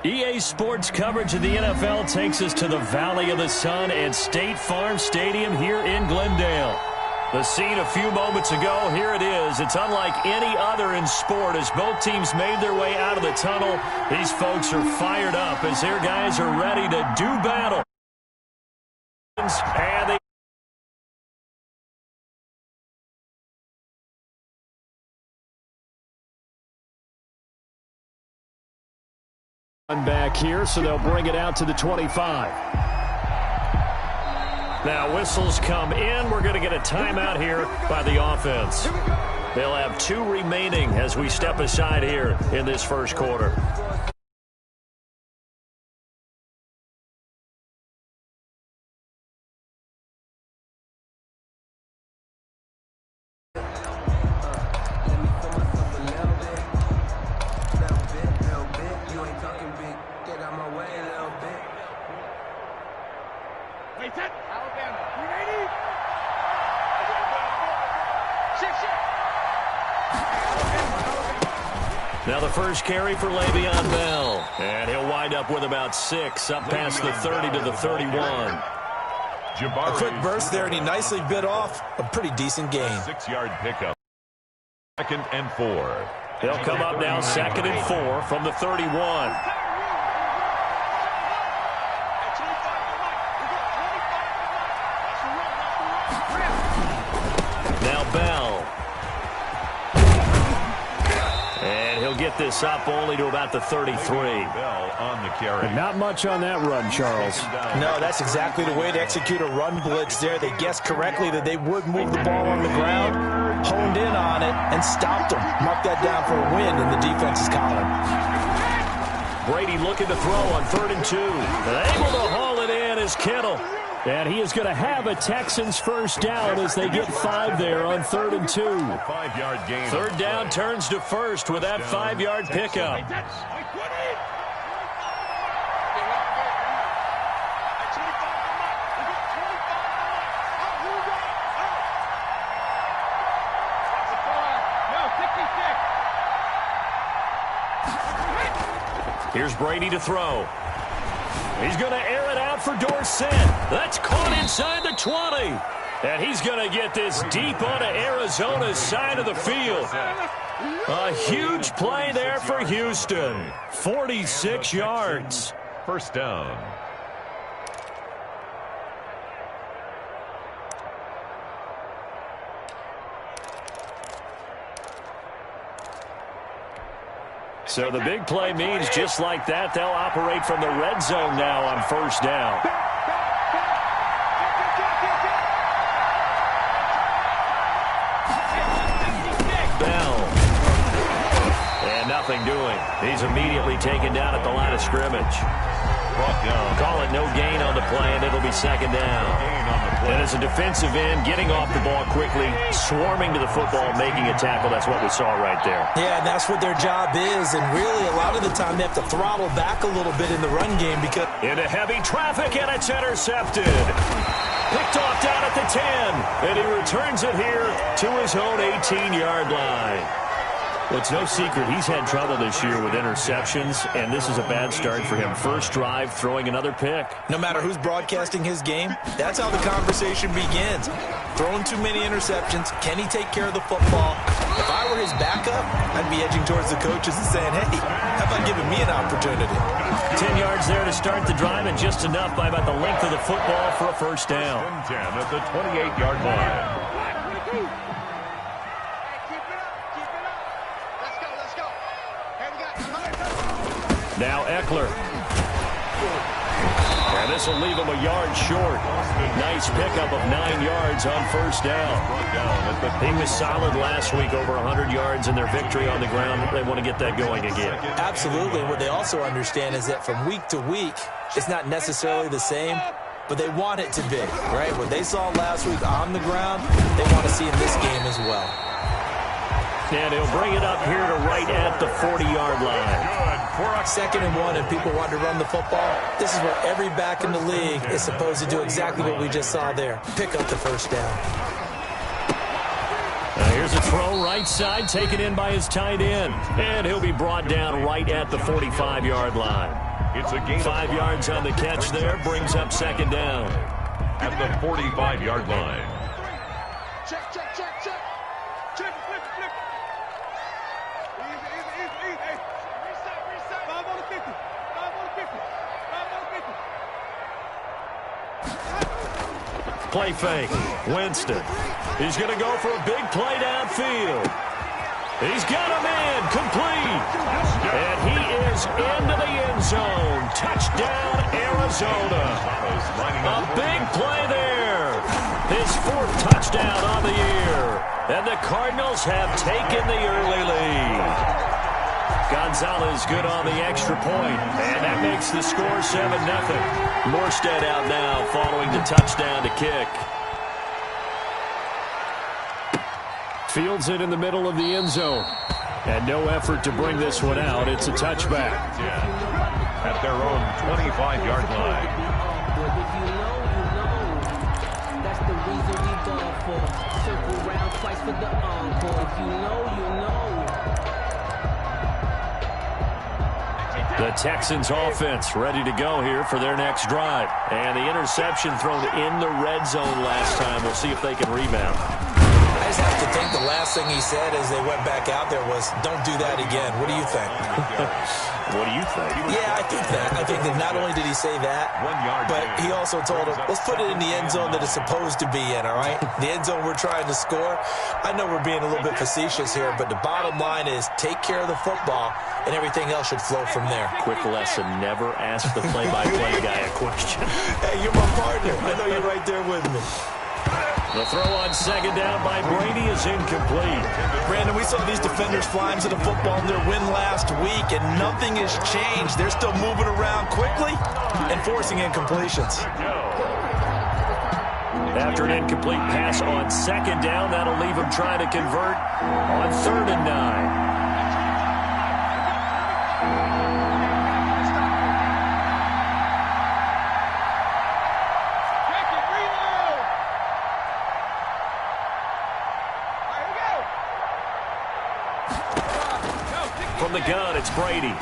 EA Sports coverage of the NFL takes us to the Valley of the Sun and State Farm Stadium here in Glendale. The scene a few moments ago, here it is. It's unlike any other in sport as both teams made their way out of the tunnel. These folks are fired up as their guys are ready to do battle. And they back here, so they'll bring it out to the 25. Now whistles come in. We're going to get a timeout here by the offense. They'll have 2 remaining as we step aside here in this first quarter. Now the first carry for Le'Veon Bell. And he'll wind up with about 6 up past the 30 to the 31. A quick burst there, and he nicely bit off a pretty decent gain. 6-yard pickup. 2nd and 4. He'll come up now 2nd and 4 from the 31. Now Bell. And he'll get this up only to about the 33. Bell on the carry. But not much on that run, Charles. No, that's exactly the way to execute a run blitz there. They guessed correctly that they would move the ball on the ground, honed in on it, and stopped them. Mark that down for a win in the defense's column. Brady looking to throw on 3rd and 2. And able to haul it in is Kittle. And he is going to have a Texans first down as they get 5 there on 3rd and 2. 5-yard gain. 3rd down turns to 1st with that 5-yard pickup. Here's Brady to throw. He's going to air it out for Dorsett. That's caught inside the 20. And he's going to get this deep onto Arizona's side of the field. A huge play there for Houston. 46 yards. First down. So the big play means just like that, they'll operate from the red zone now on 1st down. Bell. And nothing doing. He's immediately taken down at the line of scrimmage. Call it no gain on the play, and it'll be 2nd down. And as a defensive end, getting off the ball quickly, swarming to the football, making a tackle, that's what we saw right there. Yeah, and that's what their job is, and really a lot of the time they have to throttle back a little bit in the run game because... Into heavy traffic, and it's intercepted. Picked off down at the 10, and he returns it here to his own 18-yard line. Well, it's no secret he's had trouble this year with interceptions, and this is a bad start for him. First drive, throwing another pick. No matter who's broadcasting his game, that's how the conversation begins. Throwing too many interceptions, can he take care of the football? If I were his backup, I'd be edging towards the coaches and saying, hey, how about giving me an opportunity? 10 yards there to start the drive, and just enough by about the length of the football for a first down. 10 at the 28-yard line. Now Eckler. And this will leave him a yard short. Nice pickup of 9 yards on 1st down. He was solid last week, over 100 yards in their victory on the ground. They want to get that going again. Absolutely. What they also understand is that from week to week, it's not necessarily the same, but they want it to be, right? What they saw last week on the ground, they want to see in this game as well. And he'll bring it up here to right at the 40-yard line. 2nd and 1, and people want to run the football. This is where every back in the league is supposed to do exactly what we just saw there. Pick up the first down. Here's a Throw right side, taken in by his tight end. And he'll be brought down right at the 45-yard line. It's a gain 5 yards on the catch there, brings up second down. At the 45-yard line. Check. Check, flip. Easy. Hey, reset. 5 on the 50. 5 on the 50. Play fake. Winston. He's going to go for a big play downfield. He's got him in. Complete. And he is into the end zone. Touchdown, Arizona. A big play there. His 4th touchdown on the year. And the Cardinals have taken the early lead. Gonzalez good on the extra point. And that makes the score 7-0. Morstead out now following the touchdown to kick. Fields it in the middle of the end zone. And no effort to bring this one out. It's a touchback. At their own 25-yard line. That's the reason we gone for. Circle round twice for the encore. If you know, you know. The Texans offense ready to go here for their next drive. And the interception thrown in the red zone last time. We'll see if they can rebound. I just have to think the last thing he said as they went back out there was, don't do that again. What do you think? What do you think? Yeah, I think that. I think that not only did he say that, but he also told him, let's put it in the end zone that it's supposed to be in, all right? The end zone we're trying to score. I know we're being a little bit facetious here, but the bottom line is take care of the football, and everything else should flow from there. Quick lesson, never ask the play-by-play guy a question. Hey, you're my partner. I know you're right there with me. The throw on second down by Brady is incomplete. Brandon, we saw these defenders flying to the football in their win last week, and nothing has changed. They're still moving around quickly and forcing incompletions. After an incomplete pass on second down, that'll leave him trying to convert on 3rd and 9. From the gun, it's Brady.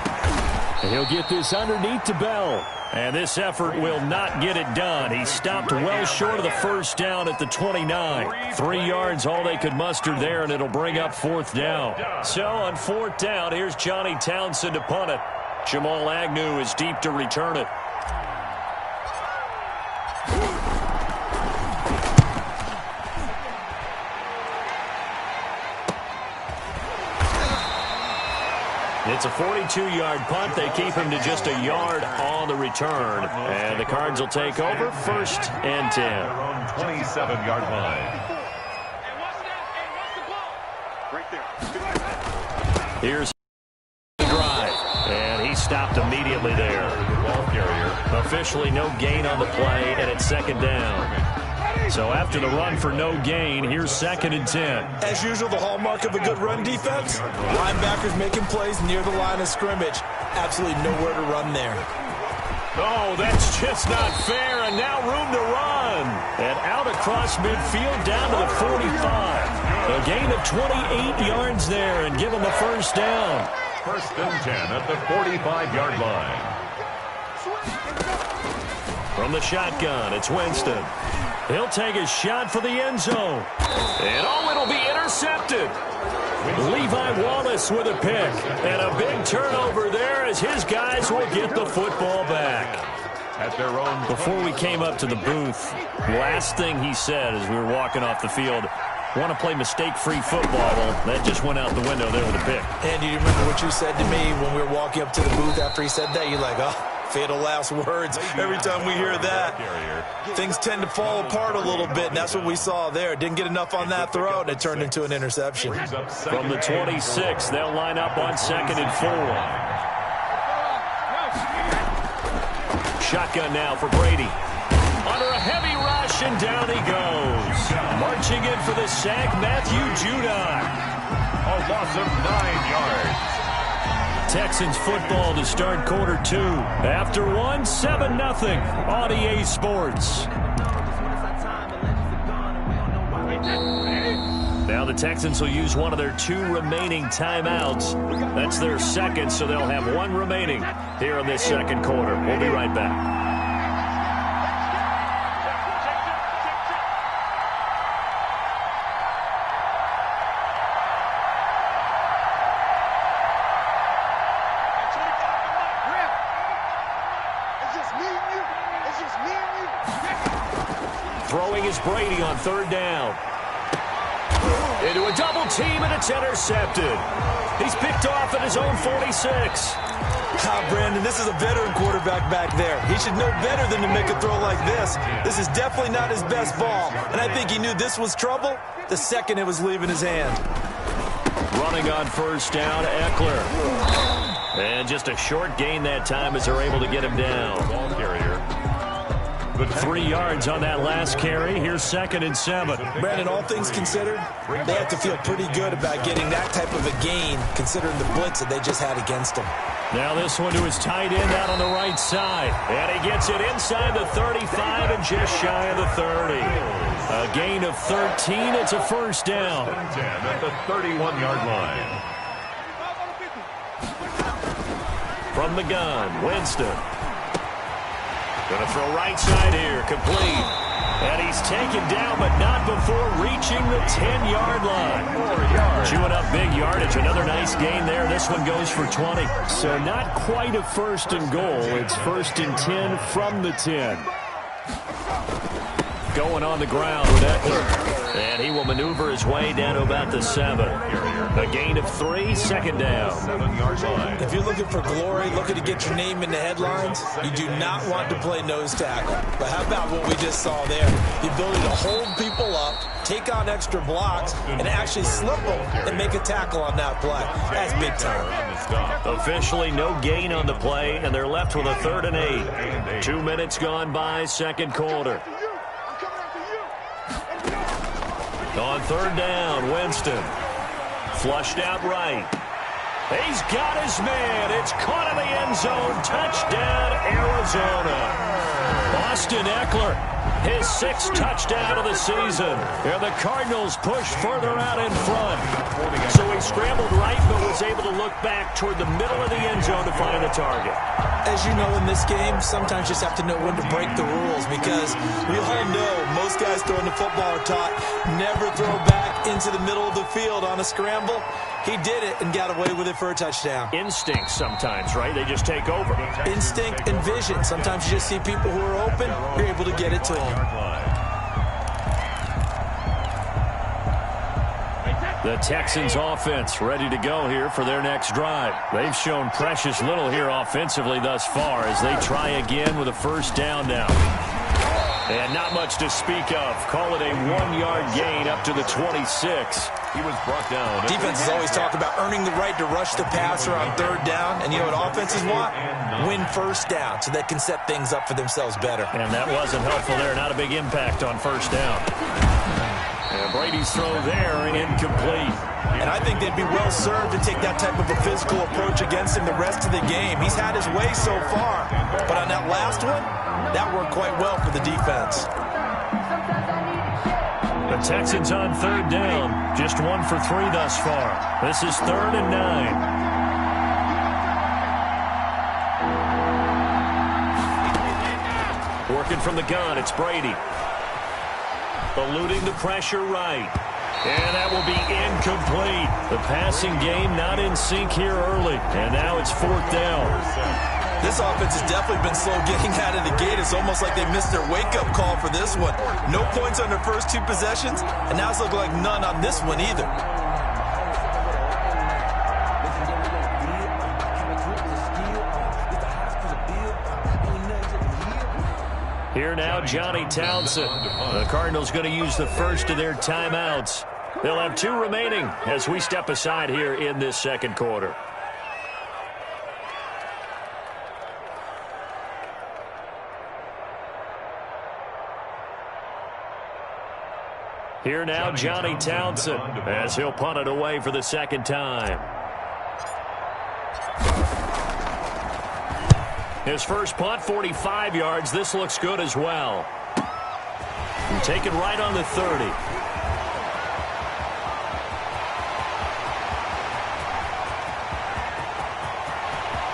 And he'll get this underneath to Bell. And this effort will not get it done. He stopped well short of the first down at the 29. 3 yards, all they could muster there, and it'll bring up 4th down. So on 4th down, here's Johnny Townsend to punt it. Jamal Agnew is deep to return it. It's a 42-yard punt. They keep him to just a yard on the return. And the Cards will take over 1st and 10. 27-yard line. Here's the drive. And he stopped immediately there. Ball carrier. Officially no gain on the play, and it's 2nd down. So after the run for no gain, here's 2nd and 10. As usual, the hallmark of a good run defense, linebackers making plays near the line of scrimmage. Absolutely nowhere to run there. Oh, that's just not fair, and now room to run. And out across midfield down to the 45. A gain of 28 yards there, and give him a 1st down. 1st and 10 at the 45-yard line. From the shotgun, it's Winston. He'll take a shot for the end zone. And it'll be intercepted. Levi Wallace with a pick. And a big turnover there as his guys will get the football back. At their own. Before we came up to the booth, last thing he said as we were walking off the field, want to play mistake-free football. Well, that just went out the window there with a pick. And you remember what you said to me when we were walking up to the booth after he said that? You're like, oh. Fatal last words. Every time we hear that, things tend to fall apart a little bit, and that's what we saw there. Didn't get enough on that throw, and it turned into an interception. From the 26, they'll line up on 2nd and 4. Shotgun now for Brady. Under a heavy rush, and down he goes. Marching in for the sack, Matthew Judon. A loss of 9 yards. Texans football to start quarter 2. After 1, 7-0 on EA Sports. Now the Texans will use one of their 2 remaining timeouts. That's their second, so they'll have 1 remaining here in this second quarter. We'll be right back. Throwing is Brady on 3rd down. Into a double team, and it's intercepted. He's picked off at his own 46. Brandon, this is a veteran quarterback back there. He should know better than to make a throw like this. This is definitely not his best ball, and I think he knew this was trouble the second it was leaving his hand. Running on 1st down, Eckler. And just a short gain that time as they're able to get him down. Ball carrier. 3 yards on that last carry. Here's 2nd and 7. Brandon, all things considered, they have to feel pretty good about getting that type of a gain, considering the blitz that they just had against them. Now this one to his tight end out on the right side. And he gets it inside the 35 and just shy of the 30. A gain of 13. It's a 1st down. 10 at the 31-yard line. From the gun, Winston. Going to throw right side here, complete. And he's taken down, but not before reaching the 10-yard line. Chewing up big yardage. Another nice gain there. This one goes for 20. So not quite a 1st and goal. It's 1st and 10 from the 10. Going on the ground with Eckler. And he will maneuver his way down to about the 7. A gain of 3, 2nd down. 7-yard line. If you're looking for glory, looking to get your name in the headlines, you do not want to play nose tackle. But how about what we just saw there? The ability to hold people up, take on extra blocks, and actually slip them and make a tackle on that play. That's big time. Officially no gain on the play, and they're left with a 3rd and 8. 2 minutes gone by, second quarter. On 3rd down, Winston. Flushed out right. He's got his man. It's caught in the end zone. Touchdown, Arizona. Austin Eckler, his 6th touchdown of the season. And the Cardinals push further out in front. So he scrambled right, but was able to look back toward the middle of the end zone to find the target. As you know, in this game, sometimes you just have to know when to break the rules, because we all know most guys throwing the football are taught never throw back into the middle of the field on a scramble. He did it and got away with it for a touchdown. Instinct sometimes, right? They just take over. Instinct and vision. Sometimes you just see people who are open, you're able to get it to them. The Texans offense ready to go here for their next drive. They've shown precious little here offensively thus far as they try again with a 1st down now. And not much to speak of. Call it a 1-yard gain up to the 26. He was brought down. Defenses always talk about earning the right to rush the passer on 3rd down. And you know what offenses want? Win 1st down so they can set things up for themselves better. And that wasn't helpful there. Not a big impact on 1st down. And Brady's throw there incomplete. And I think they'd be well served to take that type of a physical approach against him the rest of the game. He's had his way so far. But on that last one, that worked quite well for the defense. The Texans on 3rd down. Just 1 for 3 thus far. This is 3rd and 9. Working from the gun, it's Brady. Eluding the pressure right. And that will be incomplete. The passing game not in sync here early. And now it's 4th down. This offense has definitely been slow getting out of the gate. It's almost like they missed their wake-up call for this one. No points on their first 2 possessions, and now it's looking like none on this one either. Here now, Johnny Townsend. The Cardinals going to use the first of their timeouts. They'll have 2 remaining as we step aside here in this second quarter. Here now, Johnny Townsend, as he'll punt it away for the 2nd time. His first punt, 45 yards. This looks good as well. And taken right on the 30.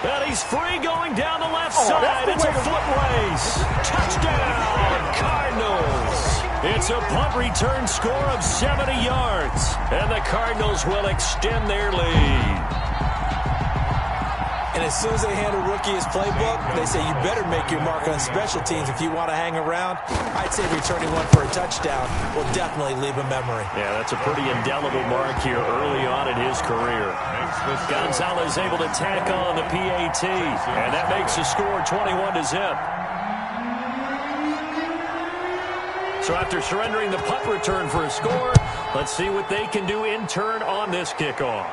And he's free going down the left side. It's a foot race. Touchdown, Cardinals. It's a punt return score of 70 yards. And the Cardinals will extend their lead. And as soon as they hand a rookie his playbook, they say you better make your mark on special teams if you want to hang around. I'd say returning one for a touchdown will definitely leave a memory. Yeah, that's a pretty indelible mark here early on in his career. Gonzalez able to tack on the PAT, and that makes the score 21-0. So after surrendering the punt return for a score, let's see what they can do in turn on this kickoff.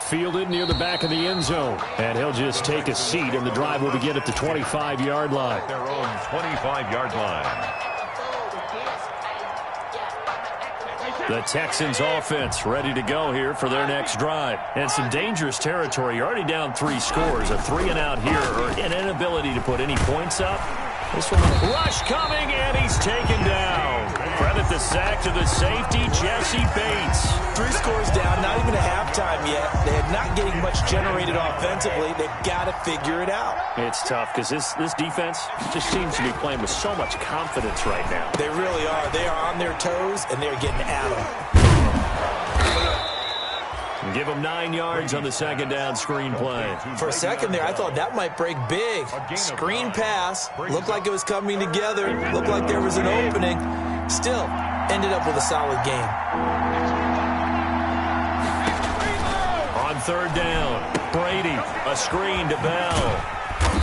Fielded near the back of the end zone. And he'll just take a seat, and the drive will begin at the 25-yard line. Their own 25-yard line. The Texans offense ready to go here for their next drive. And some dangerous territory. You're already down 3 scores. A 3-and-out here, or an inability to put any points up. This one, rush coming, and he's taken down. Credit the sack to the safety, Jesse Bates. 3 scores down, not even a halftime yet. They're not getting much generated offensively. They've got to figure it out. It's tough because this defense just seems to be playing with so much confidence right now. They really are. They are on their toes, and they're getting at them. Give them 9 yards on the second down screen play. For a second there, I thought that might break big. Screen pass. Looked like it was coming together. Looked like there was an opening. Still, ended up with a solid game. On third down, Brady, a screen to Bell.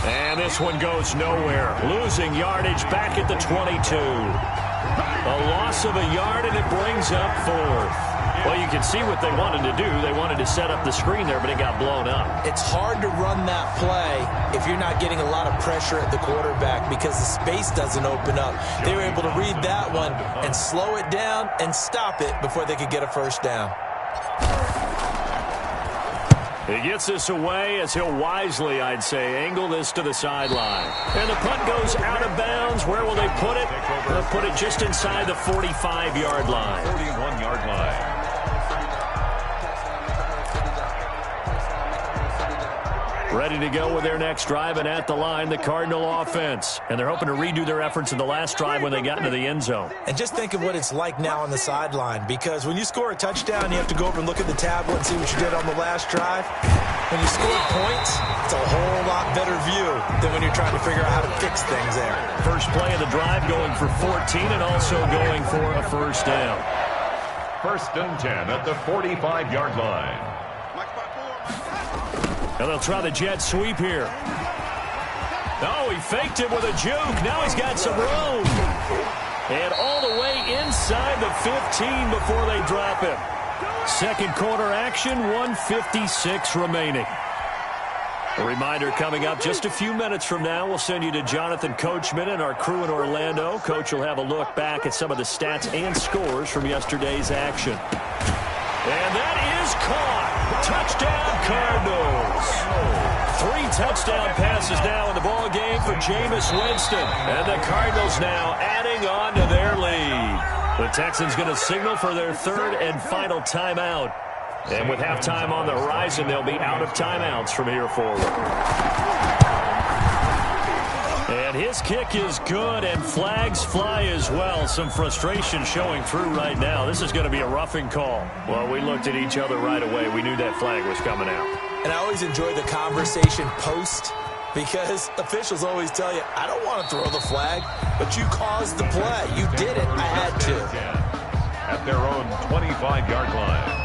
And this one goes nowhere. Losing yardage back at the 22. A loss of a yard, and it brings up 4th. Well, you can see what they wanted to do. They wanted to set up the screen there, but it got blown up. It's hard to run that play if you're not getting a lot of pressure at the quarterback because the space doesn't open up. They were able to read that one and slow it down and stop it before they could get a first down. He gets this away as he'll wisely, I'd say, angle this to the sideline. And the punt goes out of bounds. Where will they put it? They'll put it just inside the 45-yard line. 41-yard line. Ready to go with their next drive, and at the line, the Cardinal offense. And they're hoping to redo their efforts in the last drive when they got into the end zone. And just think of what it's like now on the sideline, because when you score a touchdown, you have to go over and look at the tablet and see what you did on the last drive. When you score points, it's a whole lot better view than when you're trying to figure out how to fix things there. First play of the drive going for 14 and also going for a first down. 1st and 10 at the 45-yard line. And they'll try the jet sweep here. Oh, he faked it with a juke. Now he's got some room. And all the way inside the 15 before they drop him. Second quarter action, 1:56 remaining. A reminder coming up just a few minutes from now. We'll send you to Jonathan Coachman and our crew in Orlando. Coach will have a look back at some of the stats and scores from yesterday's action. And that is caught. Touchdown, Cardinals. 3 touchdown passes now in the ball game for Jameis Winston. And the Cardinals now adding on to their lead. The Texans going to signal for their 3rd and final timeout. And with halftime on the horizon, they'll be out of timeouts from here forward. And his kick is good, and flags fly as well. Some frustration showing through right now. This is going to be a roughing call. Well, we looked at each other right away. We knew that flag was coming out. And I always enjoy the conversation post because officials always tell you, I don't want to throw the flag, but you caused the play. You did it. I had to. At their own 25-yard line.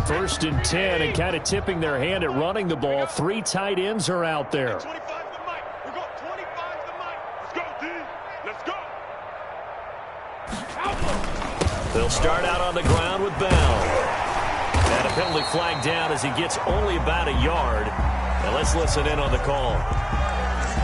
First and 10, and kind of tipping their hand at running the ball. 3 tight ends are out there. 25 to Mike. We got 25 to Mike. Let's go, D. Let's go. They'll start out on the ground with Bell. And a penalty flag down as he gets only about a yard. Now let's listen in on the call.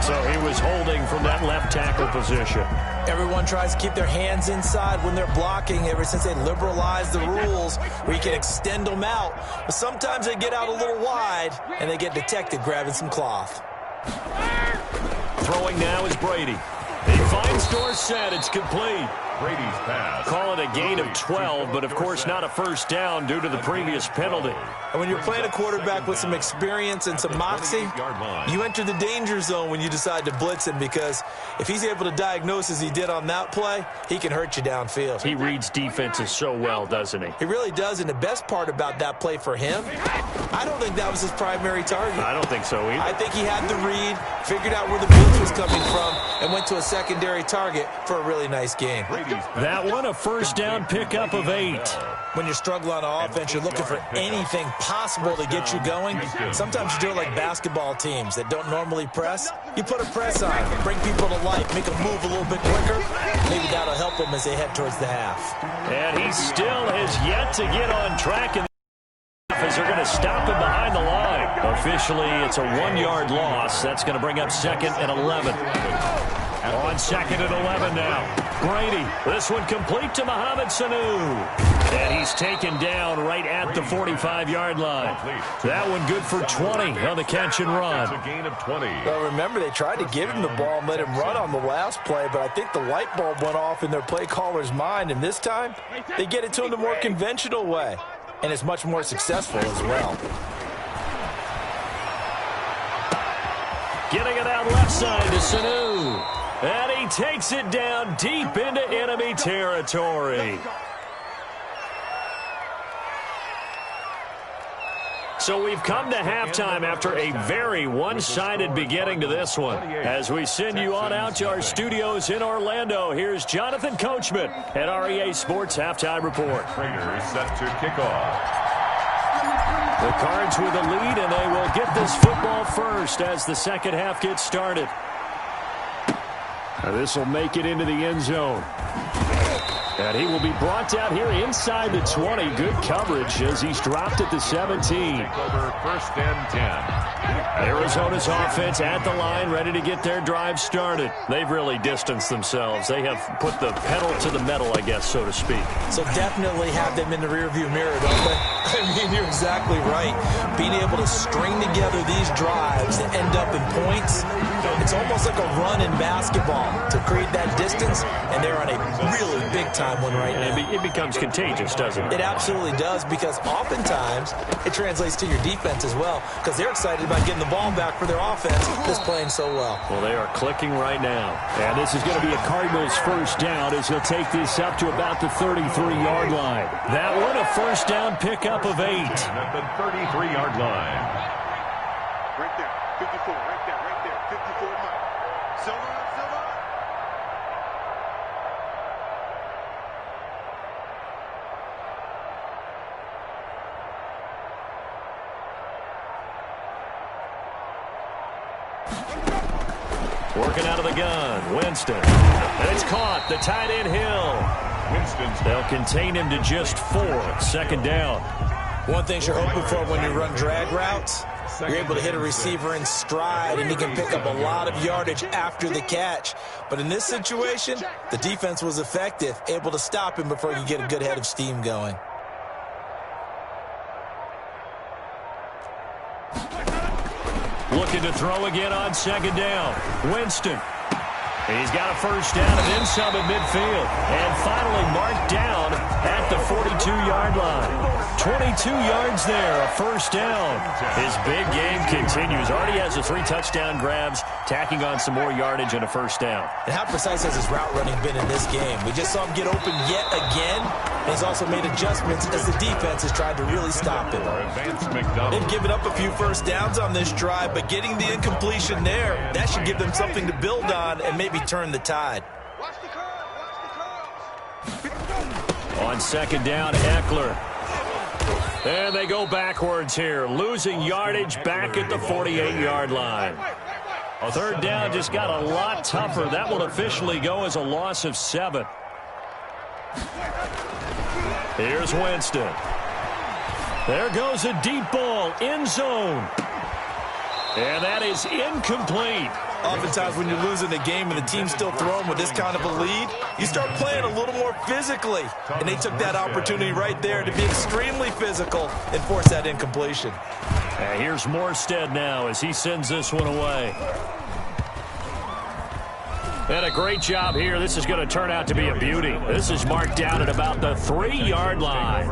So he was holding from that left tackle position. Everyone tries to keep their hands inside when they're blocking ever since they liberalized the rules where you can extend them out. But sometimes they get out a little wide and they get detected grabbing some cloth. Throwing now is Brady. He finds Dorsett. It's complete. Brady's pass. Call it a gain of 12, but of course not a first down due to the previous penalty. And when you're playing a quarterback with some experience and some moxie, you enter the danger zone when you decide to blitz him, because if he's able to diagnose as he did on that play, he can hurt you downfield. He reads defenses so well, doesn't he? He really does, and the best part about that play for him, I don't think that was his primary target. I don't think so either. I think he had the read, figured out where the blitz was coming from, and went to a secondary target for a really nice game. That one, a first down pickup of 8. When you're struggling on offense, you're looking for anything possible to get you going. Sometimes you do it like basketball teams that don't normally press. You put a press on, bring people to life, make them move a little bit quicker. Maybe that'll help them as they head towards the half. And he still has yet to get on track in the half as they're going to stop him behind the line. Officially, it's a 1-yard loss. That's going to bring up 2nd and 11. On 2nd and 11 now. Brady, this one complete to Mohamed Sanu. And he's taken down right at the 45-yard line. That one good for 20 on the catch and run. It's a gain of 20. Well, remember, they tried to give him the ball and let him run on the last play, but I think the light bulb went off in their play caller's mind, and this time they get it to him the more conventional way, and it's much more successful as well. Getting it out left side to Sanu. And he takes it down deep into enemy territory. So we've come to halftime after a very one-sided beginning to this one. As we send you on out to our studios in Orlando, here's Jonathan Coachman at REA Sports Halftime Report. Trainer set to kick off. The Cards with a lead, and they will get this football first as the second half gets started. Now this will make it into the end zone. And he will be brought down here inside the 20. Good coverage as he's dropped at the 17. Over 1st and 10. Arizona's offense at the line, ready to get their drive started. They've really distanced themselves. They have put the pedal to the metal, I guess, so to speak. So definitely have them in the rearview mirror, don't they? I mean, you're exactly right. Being able to string together these drives that end up in points, it's almost like a run in basketball to create that distance, and they're on a really big-time one right now. It becomes contagious, doesn't it? It absolutely does, because oftentimes it translates to your defense as well, because they're excited about getting the ball back for their offense that's playing so well. Well, they are clicking right now. And this is going to be a Cardinals first down as he'll take this up to about the 33-yard line. That one, a first down pickup of 8. At the 33-yard line. Right there, 54, right there, 54 Mike. Silver. Working out of the gun, Winston. And it's caught, the tight end Hill. They'll contain him to just 4. 2nd down. One thing you're hoping for when you run drag routes, you're able to hit a receiver in stride, and he can pick up a lot of yardage after the catch. But in this situation, the defense was effective, able to stop him before he could get a good head of steam going. Looking to throw again on 2nd down. Winston. He's got a first down and then some at midfield. And finally marked down at the 42-yard line. 22 yards there, a first down. His big game continues. Already has the 3 touchdown grabs, tacking on some more yardage and a first down. And how precise has his route running been in this game? We just saw him get open yet again. And he's also made adjustments as the defense has tried to really stop him. They've given up a few first downs on this drive, but getting the incompletion there, that should give them something to build on and maybe turn the tide. Watch the curve. On 2nd down, Eckler. And they go backwards here, losing yardage back at the 48-yard line. 3rd down just got a lot tougher. That will officially go as a loss of 7. Here's Winston. There goes a deep ball, end zone. And that is incomplete. Oftentimes when you're losing a game and the team's still throwing with this kind of a lead, you start playing a little more physically. And they took that opportunity right there to be extremely physical and force that incompletion. Here's Morstead now as he sends this one away. And a great job here. This is going to turn out to be a beauty. This is marked down at about the 3-yard line.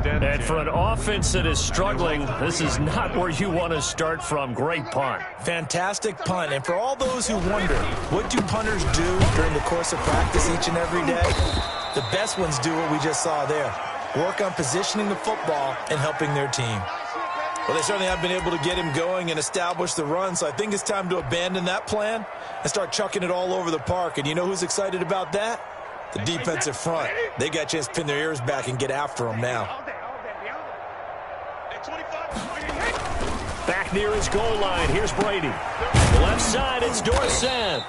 And for an offense that is struggling, this is not where you want to start from. Great punt. Fantastic punt. And for all those who wonder, what do punters do during the course of practice each and every day? The best ones do what we just saw there. Work on positioning the football and helping their team. Well, they certainly have been able to get him going and establish the run, so I think it's time to abandon that plan and start chucking it all over the park. And you know who's excited about that? The defensive front. They got a chance to pin their ears back and get after him now. Back near his goal line, here's Brady. Left side, it's Dorsett.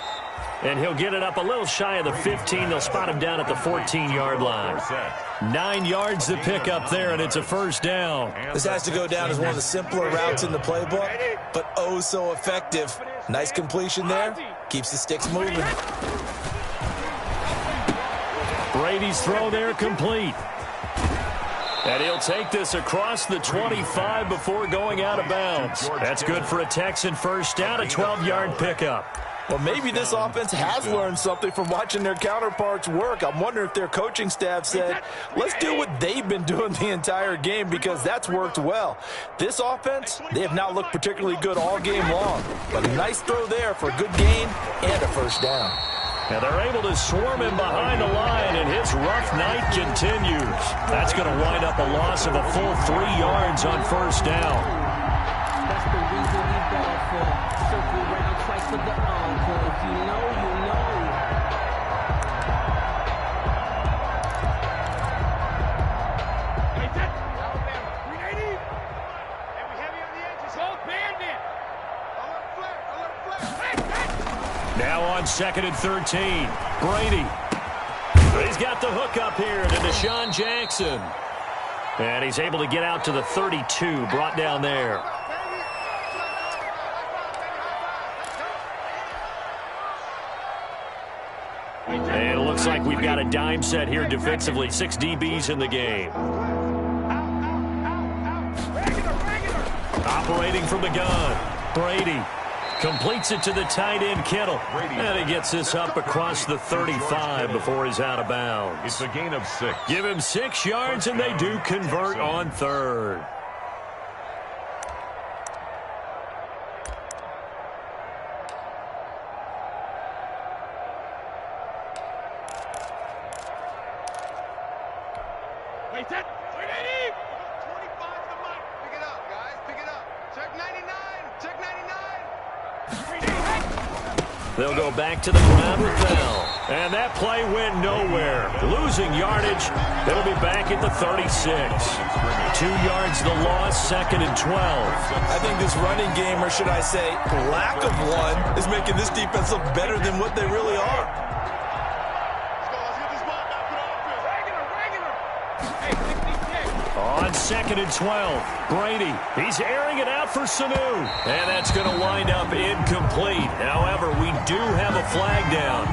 And he'll get it up a little shy of the 15. They'll spot him down at the 14-yard line. 9 yards to pick up there, and it's a first down. This has to go down as one of the simpler routes in the playbook, but oh so effective. Nice completion there. Keeps the sticks moving. Brady's throw there complete. And he'll take this across the 25 before going out of bounds. That's good for a Texan first down, a 12-yard pickup. Well, maybe this offense has learned something from watching their counterparts work. I'm wondering if their coaching staff said, let's do what they've been doing the entire game, because that's worked well. This offense, they have not looked particularly good all game long. But a nice throw there for a good gain and a first down. And they're able to swarm him behind the line, and his rough night continues. That's going to wind up a loss of a full 3 yards on first down. That's the reason we ball for. Circle round twice for the encore. If you know, you know. Alabama, 380. And we heavy on the edges. Hold bandit. Alert flag. Now on 2nd and 13, Brady. He's got the hook up here to Deshaun Jackson. And he's able to get out to the 32, brought down there. And it looks like we've got a dime set here defensively. 6 DBs in the game. Operating from the gun, Brady completes it to the tight end, Kittle. And he gets this up across the 35 before he's out of bounds. It's a gain of 6. Give him 6 yards, and they do convert on 3rd. Wait, that. 380. 25 to the mic. Pick it up, guys. Pick it up. Check 99. Check 99. They'll go back to the ground with Bell. And that play went nowhere. Losing yardage. It'll be back at the 36. 2 yards the loss, 2nd and 12. I think this running game, or should I say lack of one, is making this defense look better than what they really are. On 2nd and 12, Brady, he's airing it out for Sanu. And that's going to wind up incomplete. However, we do have a flag down.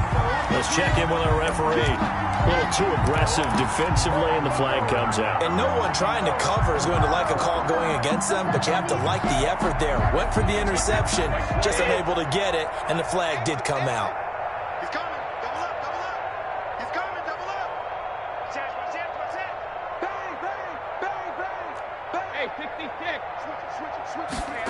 Let's check in with our referee. A little too aggressive defensively, and the flag comes out. And no one trying to cover is going to like a call going against them, but you have to like the effort there. Went for the interception, just unable to get it, and the flag did come out. He's coming. Double up, double up. He's coming, double up. Watch it. Bang, bang, bang, bang, bang. Hey, 66. Switch it.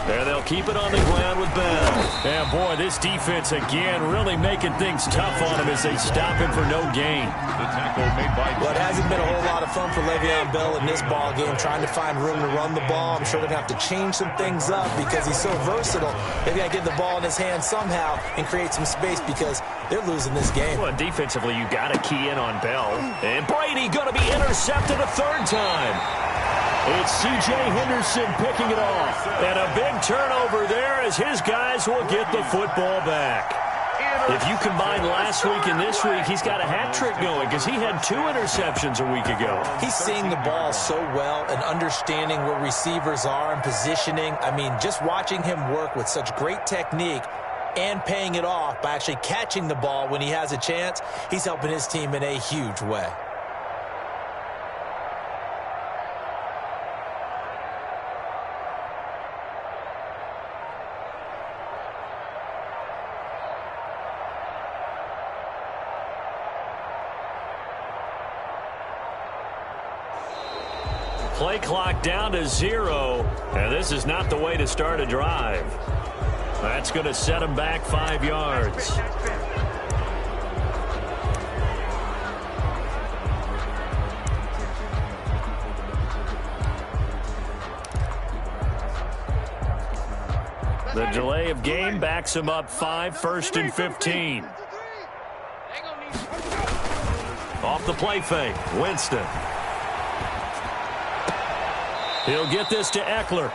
There, they'll keep it on the ground with Bell. And boy, this defense again really making things tough on him as they stop him for no gain. The tackle made by... Well, it hasn't been a whole lot of fun for Le'Veon Bell in this ball game, trying to find room to run the ball. I'm sure they're going to have to change some things up because he's so versatile. They've got to get the ball in his hand somehow and create some space because they're losing this game. Well, defensively, you got to key in on Bell. And Brady going to be intercepted a 3rd time. It's C.J. Henderson picking it off. And a big turnover there as his guys will get the football back. If you combine last week and this week, he's got a hat trick going because he had 2 interceptions a week ago. He's seeing the ball so well and understanding where receivers are and positioning. I mean, just watching him work with such great technique and paying it off by actually catching the ball when he has a chance, he's helping his team in a huge way. play clock down to 0, and this is not the way to start a drive. That's going to set him back 5 yards. The delay of game backs him up 5, 1st and 15. Off the play fake, Winston. He'll get this to Eckler,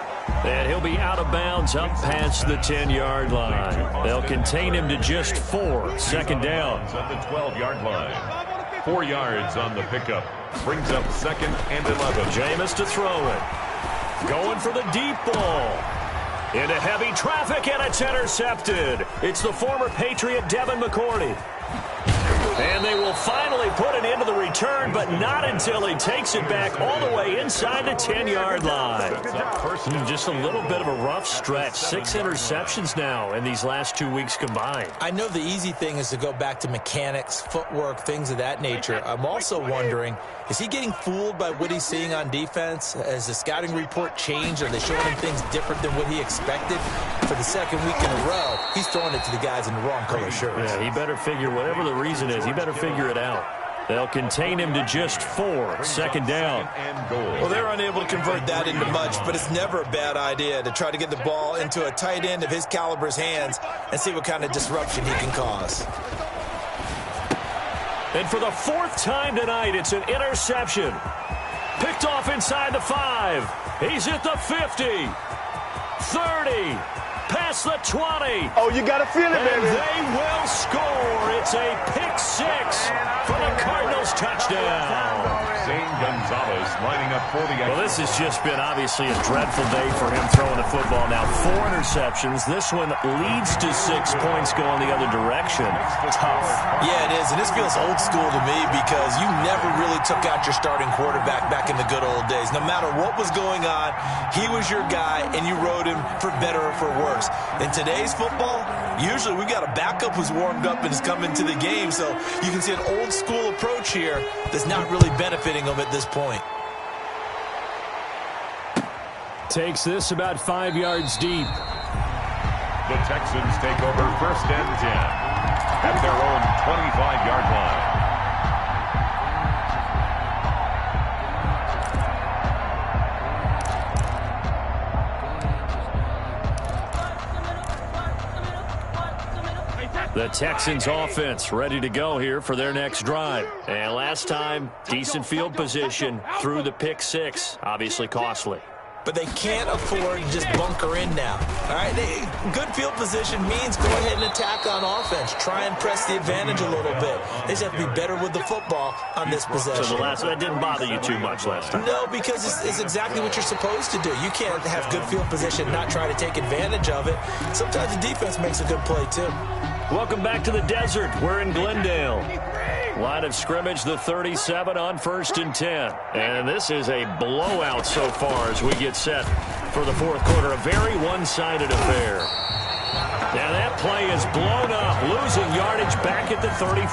and he'll be out of bounds up past the 10-yard line. They'll contain him to just 4, 2nd down. At the 12-yard line. 4 yards on the pickup. Brings up 2nd and 11. Jameis to throw it. Going for the deep ball. Into heavy traffic, and it's intercepted. It's the former Patriot Devin McCourty. And they will finally put an end to the return, but not until he takes it back all the way inside the 10-yard line. Just a little bit of a rough stretch. 6 interceptions now in these last 2 weeks combined. I know the easy thing is to go back to mechanics, footwork, things of that nature. I'm also wondering, is he getting fooled by what he's seeing on defense? Has the scouting report changed? Are they showing him things different than what he expected? For the 2nd week in a row, he's throwing it to the guys in the wrong color shirts. Yeah, he better figure, whatever the reason is, he better figure it out. They'll contain him to just 4, 2nd down. Well, they're unable to convert that into much, but it's never a bad idea to try to get the ball into a tight end of his caliber's hands and see what kind of disruption he can cause. And for the 4th time tonight, it's an interception. Picked off inside the 5. He's at the 50. 30. Past the 20. Oh, you got to feel it, baby. And they will score. It's a pick 6 for the Cardinals touchdown. Zane Gonzalez lining up for the... Well, this has just been obviously a dreadful day for him throwing the football. Now 4 interceptions. This one leads to 6 points going the other direction. Tough. Yeah, it is, and this feels old school to me because you never really took out your starting quarterback back in the good old days. No matter what was going on, he was your guy, and you rode him for better or for worse. In today's football, usually we got a backup who's warmed up and has come into the game, so you can see an old school approach here that's not really benefiting them at this point. Takes this about 5 yards deep. The Texans take over 1st and 10 at their own 25-yard line. The Texans offense ready to go here for their next drive. And last time, decent field position through the pick 6. Obviously costly. But they can't afford to just bunker in now. All right, good field position means go ahead and attack on offense. Try and press the advantage a little bit. They just have to be better with the football on this possession. So that didn't bother you too much last time? No, because it's exactly what you're supposed to do. You can't have good field position and not try to take advantage of it. Sometimes the defense makes a good play, too. Welcome back to the desert. We're in Glendale. Line of scrimmage, the 37 on 1st and 10. And this is a blowout so far as we get set for the 4th quarter. A very one-sided affair. Now that play is blown up, losing yardage back at the 35.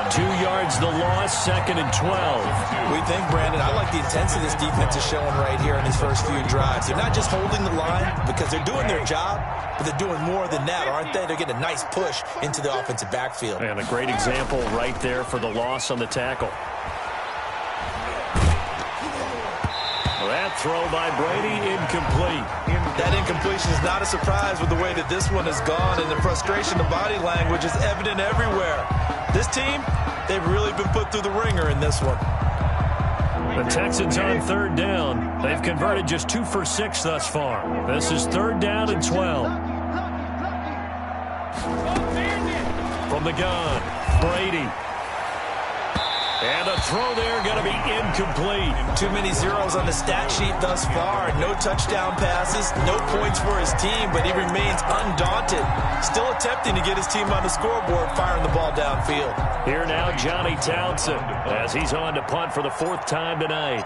2 yards the loss, 2nd and 12. We think, Brandon, I like the intensity this defense is showing right here in these first few drives. They're not just holding the line because they're doing their job, but they're doing more than that, aren't they? They're getting a nice push into the offensive backfield. And a great example right there for the loss on the tackle. That throw by Brady, incomplete. That incompletion is not a surprise with the way that this one has gone, and the frustration, the body language is evident everywhere. This team, they've really been put through the ringer in this one. The Texans on 3rd down. They've converted just 2 for 6 thus far. This is 3rd down and 12. From the gun, Brady. And a throw there going to be incomplete. Too many zeros on the stat sheet thus far. No touchdown passes, no points for his team, but he remains undaunted. Still attempting to get his team on the scoreboard, firing the ball downfield. Here now, Johnny Townsend, as he's on to punt for the 4th time tonight.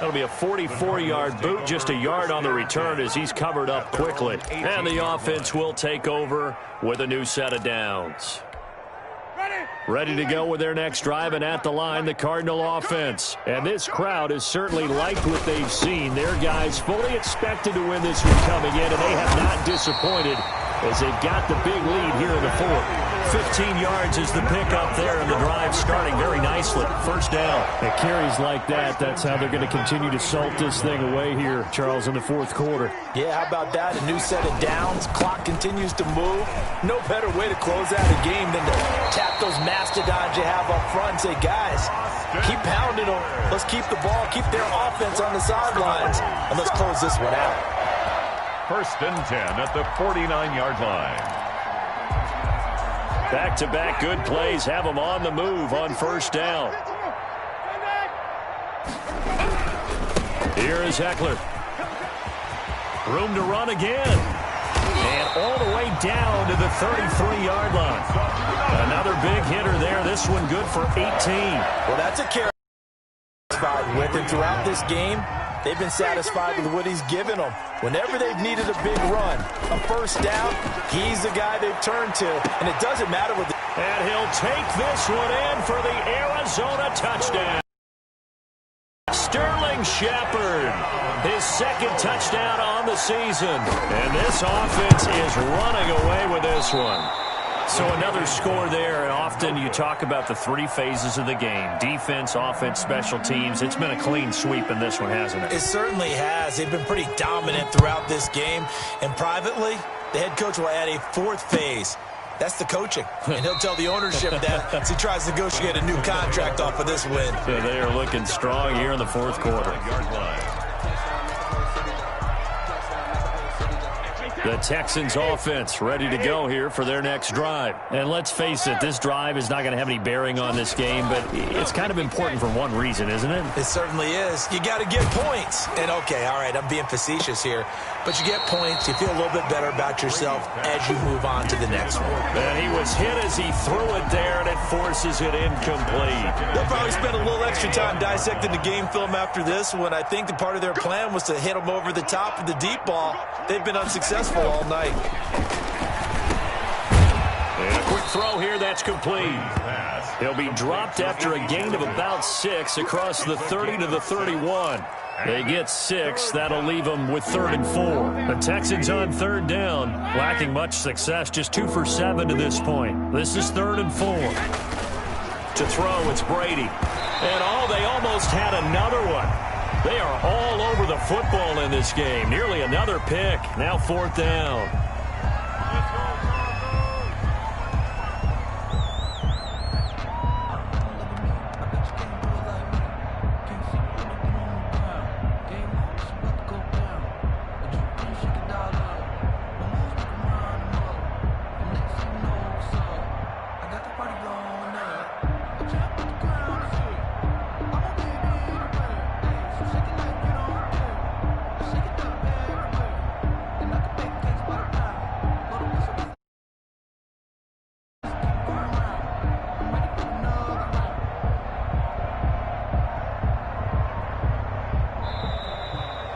That'll be a 44-yard boot, just a yard on the return as he's covered up quickly. And the offense will take over with a new set of downs. Ready to go with their next drive, and at the line, the Cardinal offense. And this crowd has certainly liked what they've seen. Their guys fully expected to win this one coming in, and they have not disappointed as they've got the big lead here in the fourth. 15 yards is the pickup there, and the drive starting very nicely. First down. It carries like that. That's how they're going to continue to salt this thing away here, Charles, in the fourth quarter. Yeah, how about that? A new set of downs. Clock continues to move. No better way to close out a game than to tap those mastodons you have up front and say, guys, keep pounding them. Let's keep the ball, keep their offense on the sidelines, and let's close this one out. First and 10 at the 49-yard line. Back-to-back good plays have them on the move on first down. Here is Eckler. Room to run again. And all the way down to the 33-yard line. Another big hitter there. This one good for 18. Well, that's a carry with, and throughout this game, they've been satisfied with what he's given them. Whenever they've needed a big run, a first down, he's the guy they've turned to. And it doesn't matter what the... And he'll take this one in for the Arizona touchdown. Sterling Shepard, his second touchdown on the season. And this offense is running away with this one. So another score there, and often you talk about the three phases of the game. Defense, offense, special teams. It's been a clean sweep in this one, hasn't it? It certainly has. They've been pretty dominant throughout this game. And privately, the head coach will add a fourth phase. That's the coaching. And he'll tell the ownership that as he tries to negotiate a new contract off of this win. So they are looking strong here in the fourth quarter. The Texans offense ready to go here for their next drive. And let's face it, this drive is not going to have any bearing on this game, but it's kind of important for one reason, isn't it? It certainly is. You got to get points. And okay, all right, I'm being facetious here, but you get points, you feel a little bit better about yourself as you move on to the next one. And he was hit as he threw it there, and it forces it incomplete. They'll probably spend a little extra time dissecting the game film after this one. I think the part of their plan was to hit him over the top of the deep ball. They've been unsuccessful all night. And a quick throw here, that's complete. He'll be dropped after a gain of about 6 across the 30 to the 31. They get 6. That'll leave them with 3rd and 4. The Texans on 3rd down, lacking much success, just 2 for 7 to this point. This is 3rd and 4. To throw, it's Brady. And they almost had another one. They are all over the football in this game. Nearly another pick. Now 4th down.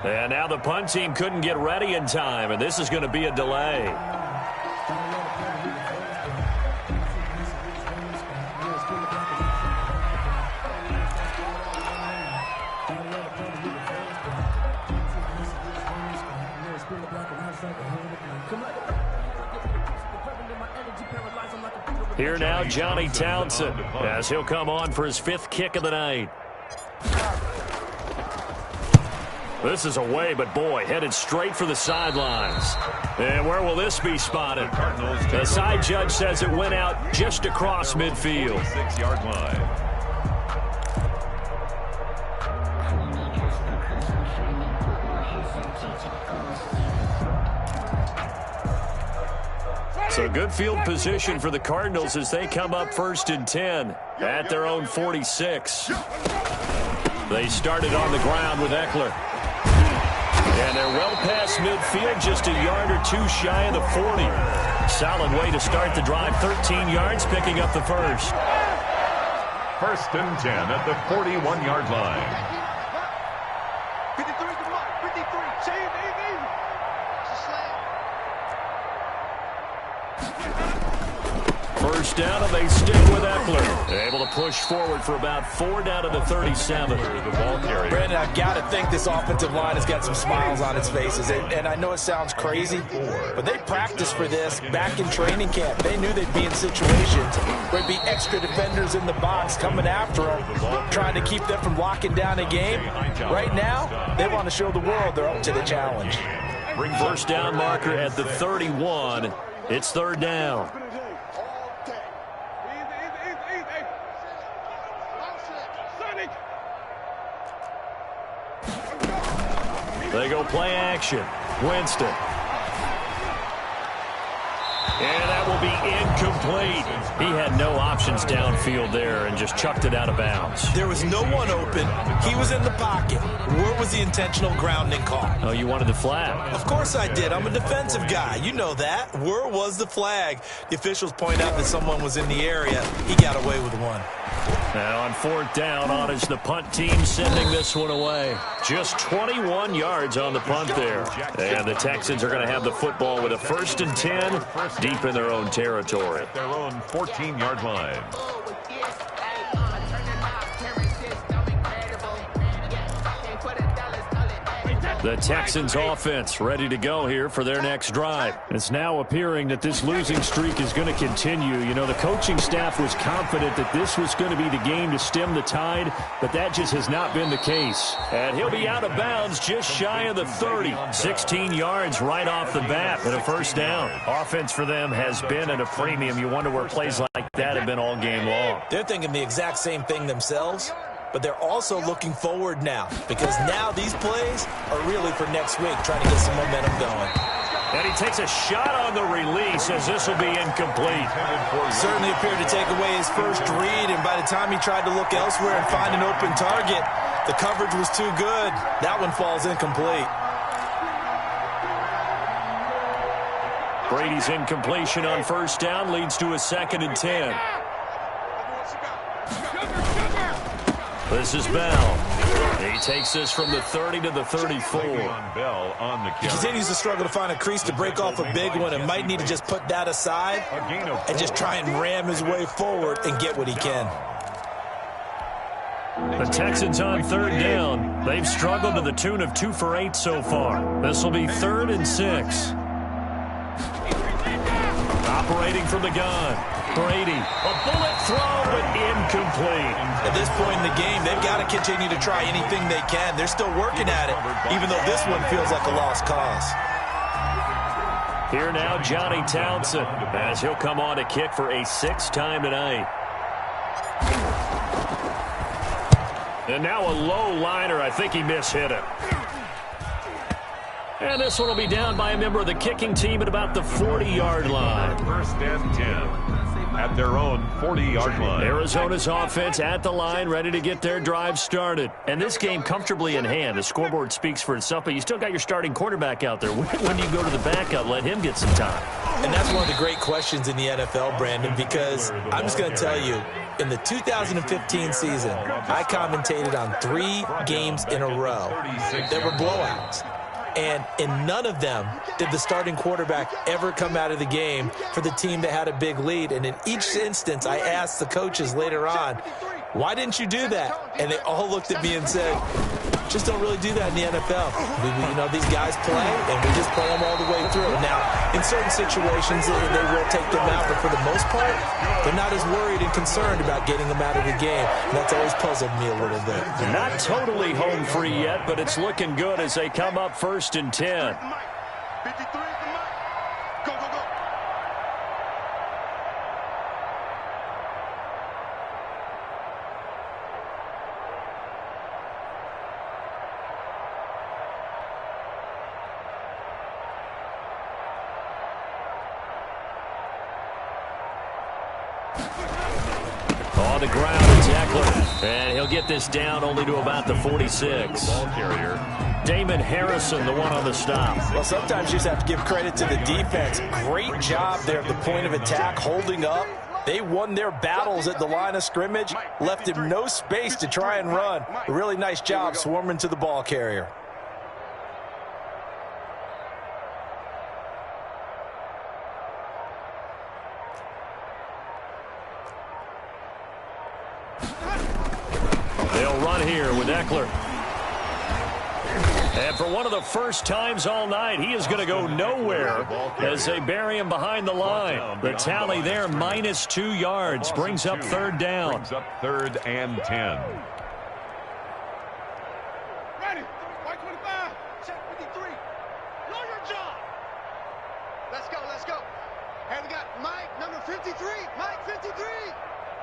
And now the punt team couldn't get ready in time, and this is going to be a delay. Here now, Johnny Townsend, as he'll come on for his 5th kick of the night. This is away, but boy, headed straight for the sidelines. And where will this be spotted? The side judge says it went out just across midfield. 6-yard line. So good field position for the Cardinals as they come up 1st and 10 at their own 46. They started on the ground with Eckler. And they're well past midfield, just a yard or 2 shy of the 40. Solid way to start the drive. 13 yards, picking up the first. 1st and 10 at the 41-yard line. First down, and they stick with Eckler. They're able to push forward for about 4 down to the 37. The ball carrier. Brandon, I've got to think this offensive line has got some smiles on its faces. And I know it sounds crazy, but they practiced for this back in training camp. They knew they'd be in situations where there'd be extra defenders in the box coming after them, trying to keep them from locking down a game. Right now, they want to show the world they're up to the challenge. First down marker at the 31. It's third down. They go play action. Winston. And that will be incomplete. He had no options downfield there and just chucked it out of bounds. There was no one open. He was in the pocket. Where was the intentional grounding call? Oh, you wanted the flag. Of course I did. I'm a defensive guy. You know that. Where was the flag? The officials point out that someone was in the area. He got away with one. Now on fourth down, on is the punt team sending this one away. Just 21 yards on the punt there. And the Texans are going to have the football with a 1st and 10 deep in their own territory. Their own 14-yard line. The Texans offense ready to go here for their next drive. It's now appearing that this losing streak is going to continue. You know, the coaching staff was confident that this was going to be the game to stem the tide, but that just has not been the case. And he'll be out of bounds just shy of the 30. 16 yards right off the bat and a first down. Offense for them has been at a premium. You wonder where plays like that have been all game long. They're thinking the exact same thing themselves, but they're also looking forward now because now these plays are really for next week, trying to get some momentum going. And he takes a shot on the release as this will be incomplete. Certainly appeared to take away his first read, and by the time he tried to look elsewhere and find an open target, the coverage was too good. That one falls incomplete. Brady's incompletion on first down leads to a 2nd and 10. This is Bell. He takes this from the 30 to the 34. He continues to struggle to find a crease to break off a big one and might need to just put that aside and just try and ram his way forward and get what he can. The Texans on third down. They've struggled to the tune of 2 for 8 so far. This will be 3rd and 6. Operating from the gun. Brady, a bullet throw, but incomplete. At this point in the game, they've got to continue to try anything they can. They're still working at it, even though this one feels like a lost cause. Here now, Johnny Townsend, as he'll come on to kick for a 6th time tonight. And now a low liner. I think he mishit it. And this one will be down by a member of the kicking team at about the 40-yard line. 1st and 10 at their own 40-yard line. Arizona's offense at the line, ready to get their drive started. And this game comfortably in hand. The scoreboard speaks for itself, but you still got your starting quarterback out there. When do you go to the backup, let him get some time? And that's one of the great questions in the NFL, Brandon, because I'm just going to tell you, in the 2015 season, I commentated on 3 games in a row that were blowouts. And in none of them did the starting quarterback ever come out of the game for the team that had a big lead. And in each instance, I asked the coaches later on, why didn't you do that? And they all looked at me and said, just don't really do that in the NFL. You know, these guys play, and we just play them all the way through. Now, in certain situations, they will take them out, but for the most part, they're not as worried and concerned about getting them out of the game. And that's always puzzled me a little bit. Not totally home free yet, but it's looking good as they come up 1st and 10. On the ground, it's Eckler. And he'll get this down only to about the 46. Ball carrier. Damon Harrison, the one on the stop. Well, sometimes you just have to give credit to the defense. Great job there at the point of attack, holding up. They won their battles at the line of scrimmage, left him no space to try and run. A really nice job swarming to the ball carrier. on here with Eckler. And for one of the first times all night, he is going to go nowhere as they bury him behind the line. The tally there, -2 yards, brings up third down. Brings up 3rd and 10. Ready. White 25. Check 53. Know your job. Let's go, let's go. Hey, we got Mike, number 53. Mike, 53.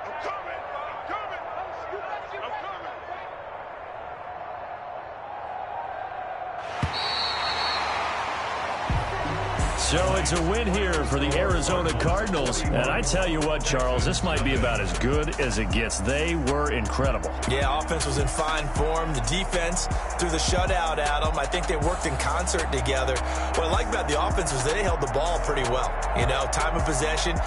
I'm coming. I'm coming. I'm coming. So it's a win here for the Arizona Cardinals. And I tell you what, Charles, this might be about as good as it gets. They were incredible. Yeah, offense was in fine form. The defense threw the shutout at them. I think they worked in concert together. What I like about the offense was they held the ball pretty well. You know, time of possession.